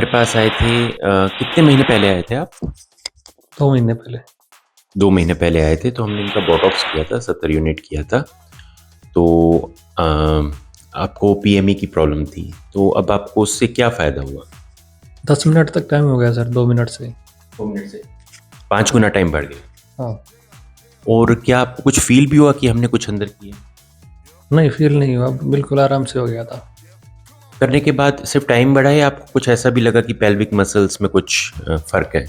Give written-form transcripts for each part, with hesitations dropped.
हमारे पास आए थे कितने महीने पहले आए थे आप? 2 महीने पहले। 2 महीने पहले आए थे, तो हमने इनका बोटॉक्स किया था, 70 यूनिट किया था। तो अ, आपको पीएमई की प्रॉब्लम थी, तो अब आपको उससे क्या फ़ायदा हुआ? 10 मिनट तक टाइम हो गया सर, 2 मिनट से। 2 मिनट से 5 गुना टाइम बढ़ गया। हाँ। और क्या आपको कुछ फ़ील भी हुआ कि हमने कुछ अंदर किया? नहीं, फ़ील नहीं हुआ, बिल्कुल आराम से हो गया था। करने के बाद सिर्फ़ टाइम बढ़ा या आपको कुछ ऐसा भी लगा कि पेल्विक मसल्स में कुछ फ़र्क है?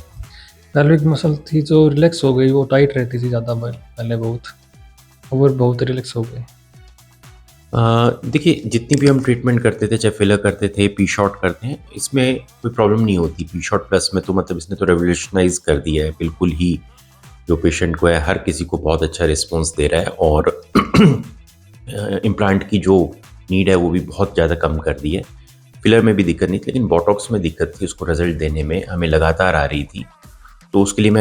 पेल्विक मसल थी जो रिलैक्स हो गई, वो टाइट रहती थी ज़्यादा पहले बहुत, अब वो बहुत रिलैक्स हो गई। देखिए, जितनी भी हम ट्रीटमेंट करते थे, चाहे फिलर करते थे, पी शॉट करते हैं, इसमें कोई प्रॉब्लम नहीं होती। पी शॉट प्लस में तो मतलब इसने तो रेवोल्यूशनाइज़ कर दिया है, बिल्कुल ही जो पेशेंट को है, हर किसी को बहुत अच्छा रिस्पॉन्स दे रहा है और इम्प्लांट की जो नीड है, वो भी बहुत ज़्यादा कम कर दी है। फिलर में भी दिक्कत नहीं थी, लेकिन बोटॉक्स में दिक्कत थी, उसको रिज़ल्ट देने में हमें लगातार आ रही थी। तो उसके लिए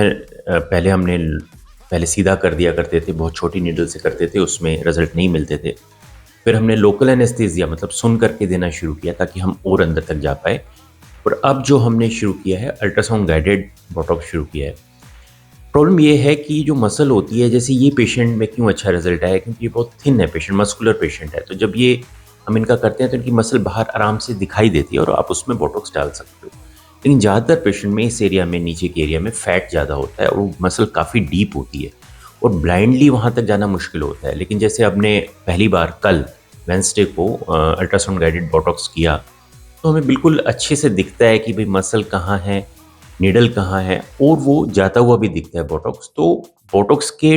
पहले सीधा कर दिया करते थे, बहुत छोटी नीडल से करते थे, उसमें रिज़ल्ट नहीं मिलते थे। फिर हमने लोकल एनेस्थीसिया मतलब सुन करके देना शुरू किया ताकि हम और अंदर तक जा पाए। और अब जो हमने शुरू किया है अल्ट्रासाउंड गाइडेड बोटॉक्स शुरू किया है। प्रॉब्लम ये है कि जो मसल होती है, जैसे ये पेशेंट में क्यों अच्छा रिजल्ट आया, क्योंकि ये बहुत थिन है पेशेंट, मस्कुलर पेशेंट है। तो जब ये हम इनका करते हैं तो इनकी मसल बाहर आराम से दिखाई देती है और आप उसमें बोटॉक्स डाल सकते हो। लेकिन ज़्यादातर पेशेंट में इस एरिया में, नीचे के एरिया में फैट ज़्यादा होता है और वो मसल काफ़ी डीप होती है और ब्लाइंडली वहाँ तक जाना मुश्किल होता है। लेकिन जैसे हमने पहली बार कल वेंसडे को अल्ट्रासाउंड गाइडेड बोटॉक्स किया, तो हमें बिल्कुल अच्छे से दिखता है कि भाई मसल कहाँ है, नीडल कहाँ है और वो जाता हुआ भी दिखता है बोटॉक्स। तो बोटॉक्स के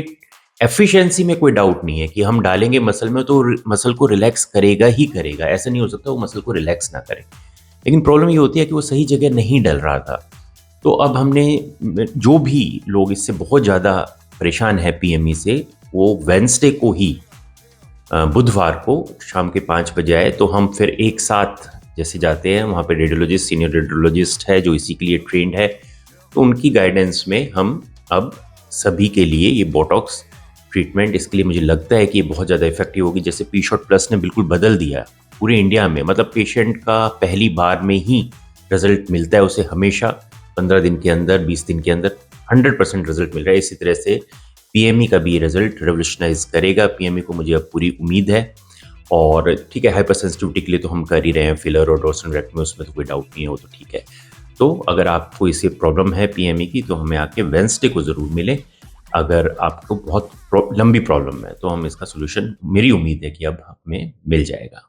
एफिशिएंसी में कोई डाउट नहीं है कि हम डालेंगे मसल में तो मसल को रिलैक्स करेगा ही करेगा। ऐसा नहीं हो सकता वो मसल को रिलैक्स ना करे। लेकिन प्रॉब्लम ये होती है कि वो सही जगह नहीं डल रहा था। तो अब हमने जो भी लोग इससे बहुत ज़्यादा परेशान है पीएमई से, वो वेडनेसडे को ही बुधवार को शाम के 5 बजे आए, तो हम फिर एक साथ जैसे जाते हैं, वहाँ पे रेडियोलॉजिस्ट, सीनियर रेडियोलॉजिस्ट है जो इसी के लिए ट्रेंड है, तो उनकी गाइडेंस में हम अब सभी के लिए ये बोटॉक्स ट्रीटमेंट, इसके लिए मुझे लगता है कि ये बहुत ज़्यादा इफेक्टिव होगी। जैसे पी शॉट प्लस ने बिल्कुल बदल दिया पूरे इंडिया में, मतलब पेशेंट का पहली बार में ही रिजल्ट मिलता है उसे, हमेशा 15 दिन के अंदर, 20 दिन के अंदर 100% रिजल्ट मिल रहा है। इसी तरह से पीएमई का भी रिजल्ट रेवोल्यूशनाइज करेगा। पीएमई को मुझे अब पूरी उम्मीद है। और ठीक है, हाइपर सेंसिटिविटी के लिए तो हम कर ही रहे हैं फिलर और डॉर्सनरेक्टमी, उसमें तो कोई डाउट नहीं है, वो तो ठीक है। तो अगर आपको इससे प्रॉब्लम है पीएमई की, तो हमें आके वेडनेसडे को ज़रूर मिलें। अगर आपको बहुत लंबी प्रॉब्लम है तो हम इसका सोल्यूशन, मेरी उम्मीद है कि अब हमें मिल जाएगा।